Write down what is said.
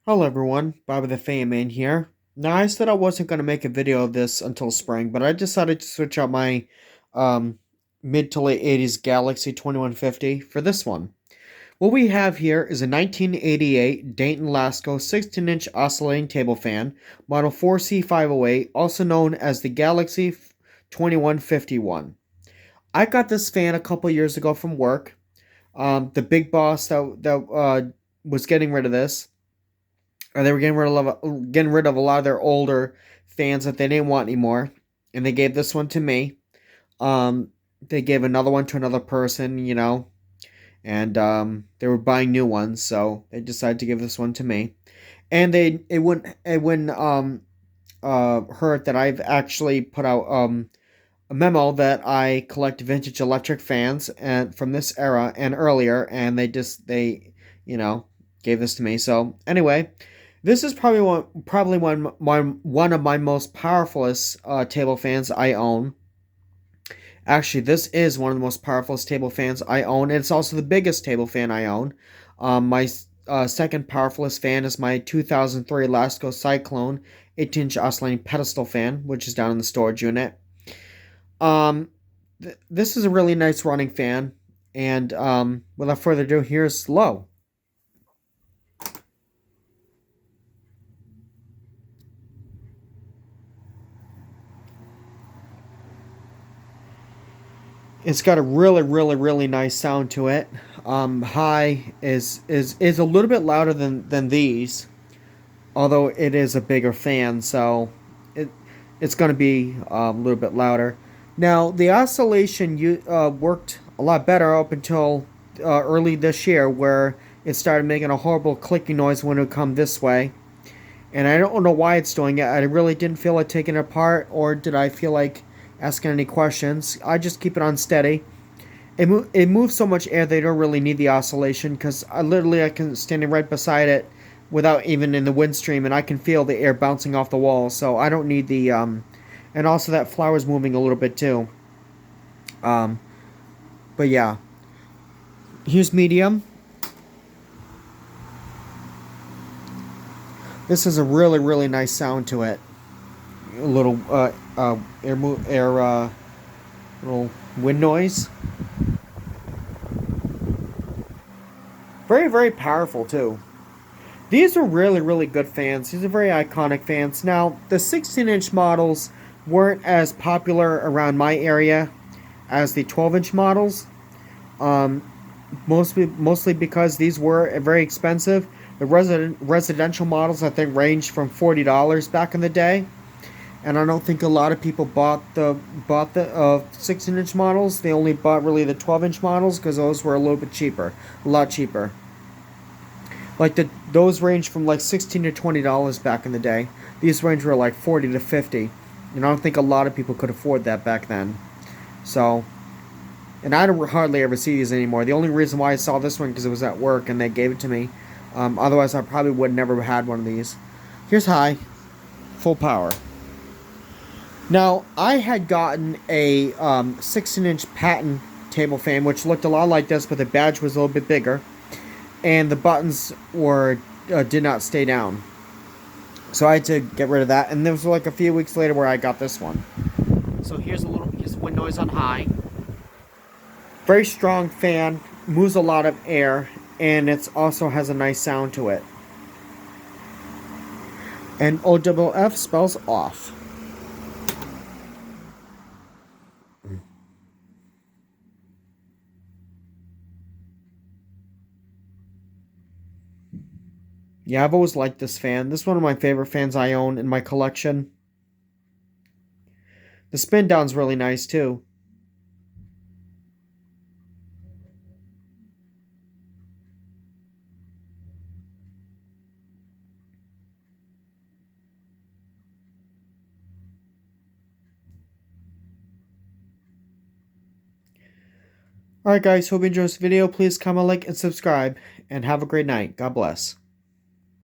Hello everyone, Bobby the Fan Man here. Now I said I wasn't going to make a video of this until spring, but I decided to switch out my um, mid to late 80s Galaxy 2150 for this one. What we have here is a 1988 Dayton Lasko 16-inch oscillating table fan, model 4C508, also known as the Galaxy 2151. I got this fan a couple years ago from work. The big boss that was getting rid of this, or they were getting rid of a lot of their older fans that they didn't want anymore, and they gave this one to me. They gave another one to another person, and they were buying new ones, so they decided to give this one to me. And it wouldn't hurt that I've actually put out a memo that I collect vintage electric fans and from this era and earlier, and they you know gave this to me. So anyway, this is probably one of my most powerfulest table fans I own. Actually, this is one of the most powerfulest table fans I own, and it's also the biggest table fan I own. My second powerfulest fan is my 2003 Lasko Cyclone 18-inch oscillating pedestal fan, which is down in the storage unit. This is a really nice running fan, and without further ado, here's low. It's got a really nice sound to it. High is a little bit louder than these, although it is a bigger fan, so it it's going to be a little bit louder. Now the oscillation worked a lot better up until early this year, where it started making a horrible clicking noise when it would come this way. And I don't know why it's doing it. I really didn't feel like taking it apart, or did I feel like asking any questions. I just keep it on steady. It moves so much air they don't really need the oscillation, because I can standing right beside it without even in the windstream, and I can feel the air bouncing off the wall. So I don't need the and also that flower's moving a little bit too. Um, but yeah, here's medium. This has a really nice sound to it. A little little wind noise. Very powerful too. These are really good fans. These are very iconic fans. Now, the 16-inch models weren't as popular around my area as the 12-inch models. Um, mostly because these were very expensive. The residential models, I think, ranged from $40 back in the day, and I don't think a lot of people bought the 16-inch models. They only bought really the 12-inch models because those were a little bit cheaper, a lot cheaper. Like those range from like $16 to $20 back in the day. These range were like $40 to $50, and I don't think a lot of people could afford that back then. So, and I don't hardly ever see these anymore. The only reason why I saw this one because it was at work and they gave it to me. Otherwise, I probably would never had one of these. Here's high, full power. Now, I had gotten a 16-inch patent table fan, which looked a lot like this, but the badge was a little bit bigger, and the buttons were did not stay down. So I had to get rid of that, and there was like a few weeks later where I got this one. So here's wind noise on high. Very strong fan, moves a lot of air, and it also has a nice sound to it. And OWF spells off. Yeah, I've always liked this fan. This is one of my favorite fans I own in my collection. The spin down's really nice too. Alright guys, hope you enjoyed this video. Please comment, like, and subscribe. And have a great night. God bless.